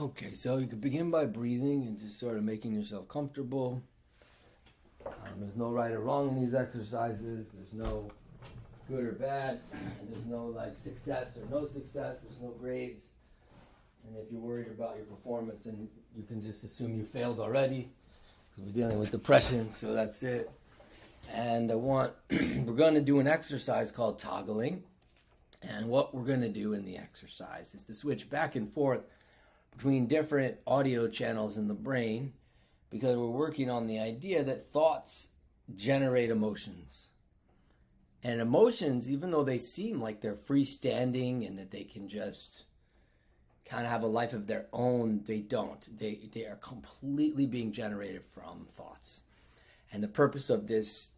Okay, so you could begin by breathing and just sort of making yourself comfortable. There's no right or wrong in these exercises. There's no good or bad. There's no like success or no success. There's no grades. And if you're worried about your performance, then you can just assume you failed already. Because we're dealing with depression, so that's it. And we're going to do an exercise called toggling. And what we're going to do in the exercise is to switch back and forth between different audio channels in the brain, because we're working on the idea that thoughts generate emotions. And emotions, even though they seem like they're freestanding and that they can just kind of have a life of their own, they don't. They are completely being generated from thoughts. And the purpose of this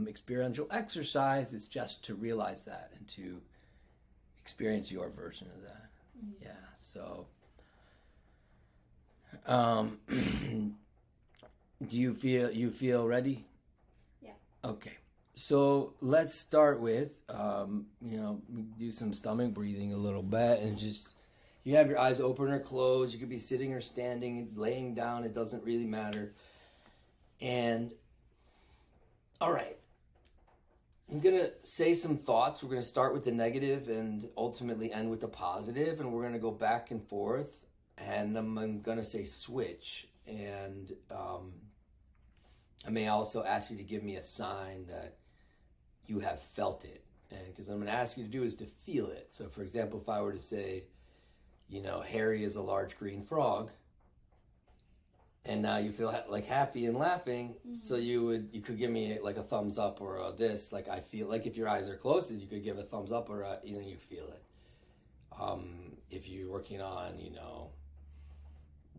experiential exercise is just to realize that and to experience your version of that. Mm-hmm. Yeah, so do you feel ready? Yeah. Okay. So let's start with do some stomach breathing a little bit, and just you have your eyes open or closed. You could be sitting or standing, laying down, it doesn't really matter. And all right. I'm going to say some thoughts. We're going to start with the negative and ultimately end with the positive, and we're going to go back and forth. And I'm going to say switch. And I may also ask you to give me a sign that you have felt it. And because I'm going to ask you to do is to feel it. So, for example, if I were to say, Harry is a large green frog, and now you feel like happy and laughing, mm-hmm. So you could give me like a thumbs up or a this, like I feel, like if your eyes are closed, you could give a thumbs up or you feel it. If you're working on,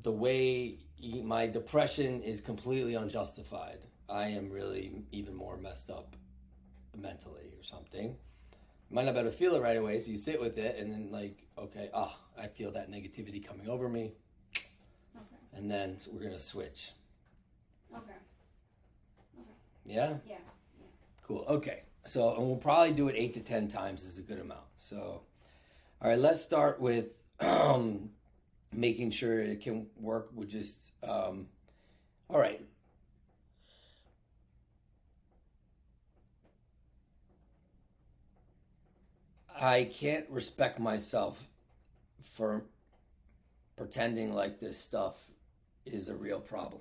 the way my depression is completely unjustified. I am really even more messed up mentally or something. You might not be able to feel it right away, so you sit with it and then I feel that negativity coming over me. And then we're going to switch. Okay. Yeah? Yeah. Cool. Okay. So, and we'll probably do it 8 to 10 times is a good amount. So, all right, let's start with making sure it can work with just, all right. I can't respect myself for pretending like this stuff is a real problem.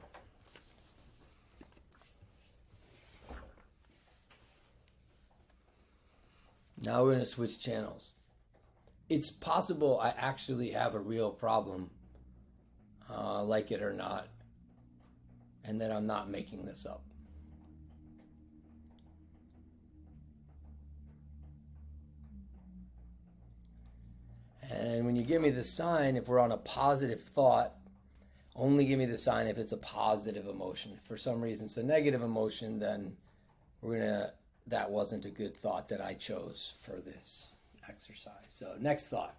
Now we're going to switch channels. It's possible I actually have a real problem, like it or not, and that I'm not making this up. And when you give me the sign, if we're on a positive thought, only give me the sign if it's a positive emotion. If for some reason it's a negative emotion, then that wasn't a good thought that I chose for this exercise. So next thought.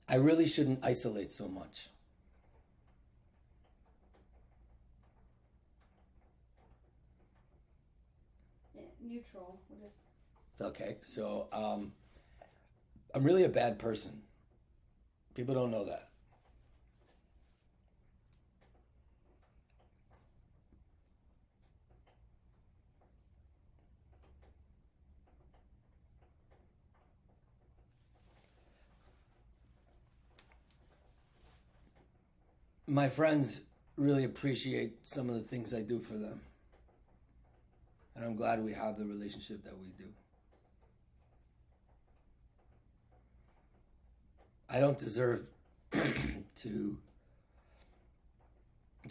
I really shouldn't isolate so much. Yeah, neutral. Okay, so I'm really a bad person. People don't know that. My friends really appreciate some of the things I do for them. And I'm glad we have the relationship that we do. I don't deserve to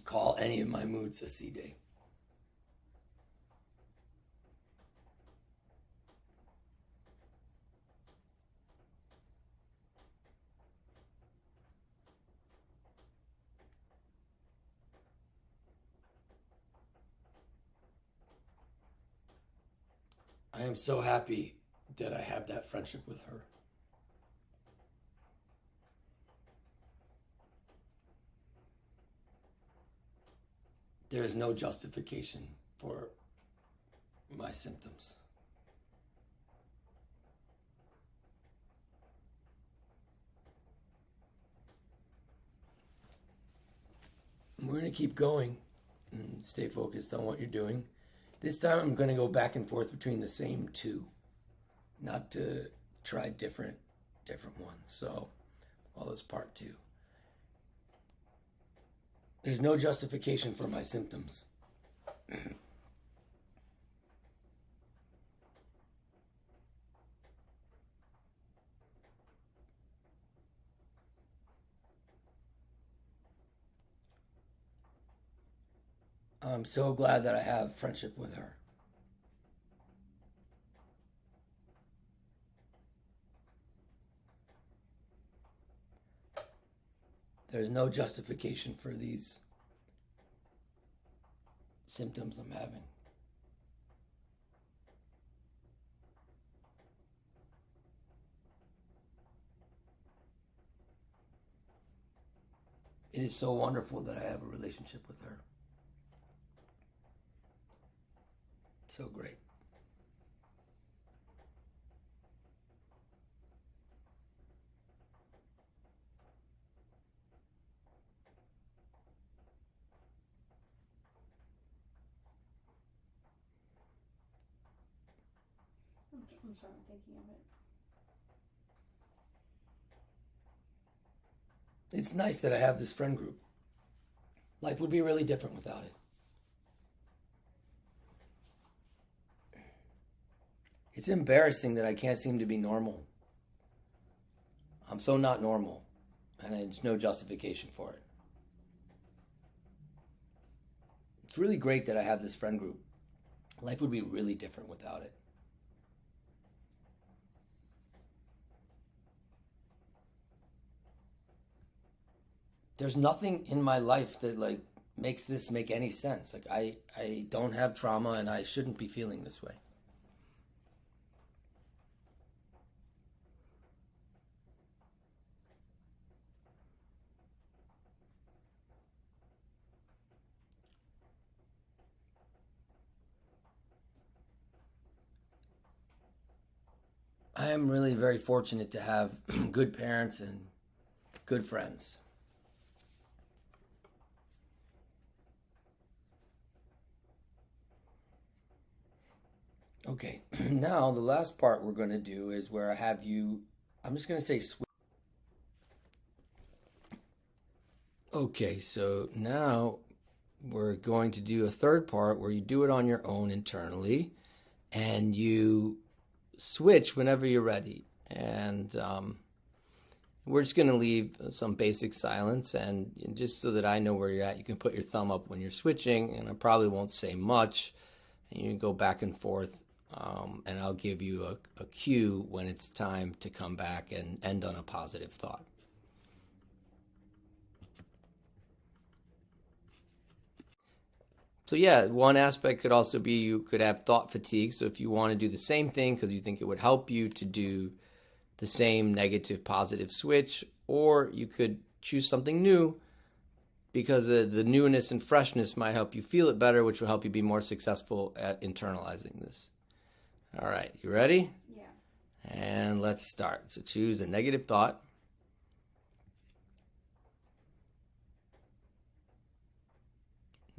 call any of my moods a C day. I am so happy that I have that friendship with her. There is no justification for my symptoms. we're going to keep going and stay focused on what you're doing. This time I'm going to go back and forth between the same two, not to try different ones. So, well, that's part 2. There's no justification for my symptoms. I'm so glad that I have friendship with her. There's no justification for these symptoms I'm having. It is so wonderful that I have a relationship with her. So great. I'm sorry, I'm thinking of it. It's nice that I have this friend group. Life would be really different without it. It's embarrassing that I can't seem to be normal. I'm so not normal, and there's no justification for it. It's really great that I have this friend group. Life would be really different without it. There's nothing in my life that makes this make any sense. I don't have trauma and I shouldn't be feeling this way. I am really very fortunate to have good parents and good friends. Okay, now the last part we're going to do is where I have you, I'm just going to say switch. Okay, so now we're going to do a third part where you do it on your own internally and you switch whenever you're ready. And we're just going to leave some basic silence, and just so that I know where you're at, you can put your thumb up when you're switching, and I probably won't say much, and you can go back and forth. And I'll give you a cue when it's time to come back and end on a positive thought. So yeah, one aspect could also be you could have thought fatigue. So if you want to do the same thing because you think it would help you to do the same negative positive switch, or you could choose something new because the newness and freshness might help you feel it better, which will help you be more successful at internalizing this. All right, you ready? Yeah. And let's start. So choose a negative thought.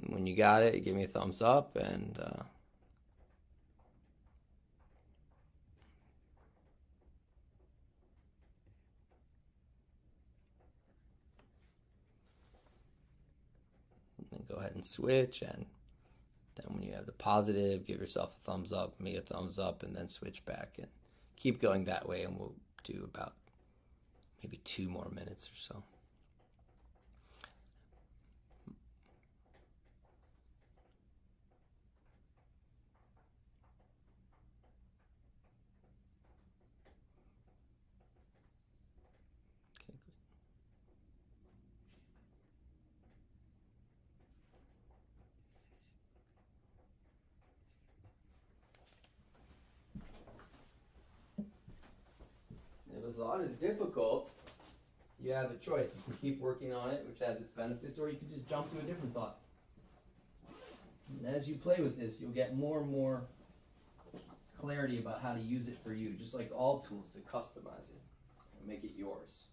When you got it, give me a thumbs up, and then go ahead and switch. And then when you have the positive, give yourself a thumbs up, me a thumbs up, and then switch back. And keep going that way, and we'll do about maybe 2 more minutes or so. If a thought is difficult, you have a choice. You can keep working on it, which has its benefits, or you can just jump to a different thought. And as you play with this, you'll get more and more clarity about how to use it for you, just like all tools, to customize it and make it yours.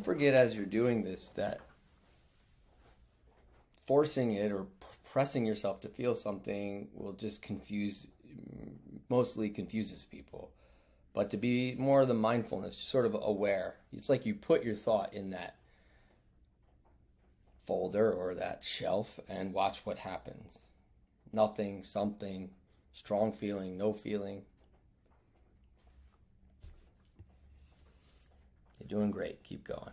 don't forget as you're doing this that forcing it or pressing yourself to feel something will just mostly confuses people. But to be more of the mindfulness, just sort of aware. It's like you put your thought in that folder or that shelf and watch what happens. Nothing, something, strong feeling, no feeling. You're doing great. Keep going.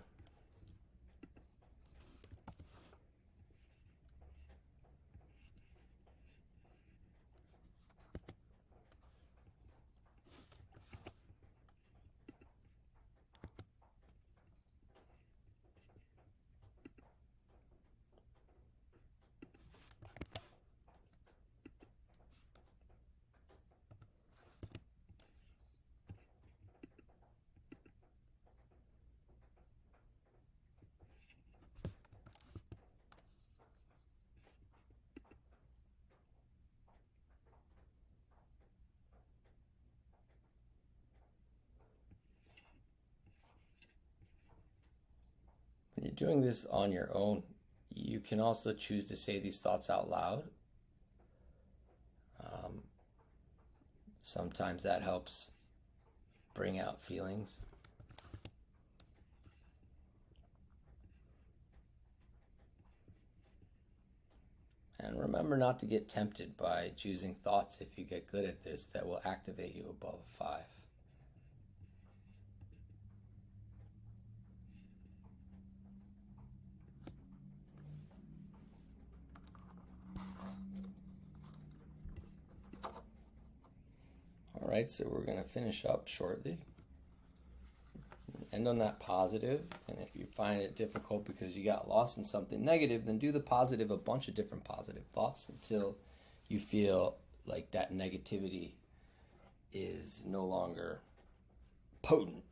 When you're doing this on your own, you can also choose to say these thoughts out loud. Sometimes that helps bring out feelings. And remember not to get tempted by choosing thoughts, if you get good at this, that will activate you above 5. All right, so we're going to finish up shortly. End on that positive, and if you find it difficult because you got lost in something negative, then do the positive, a bunch of different positive thoughts until you feel like that negativity is no longer potent.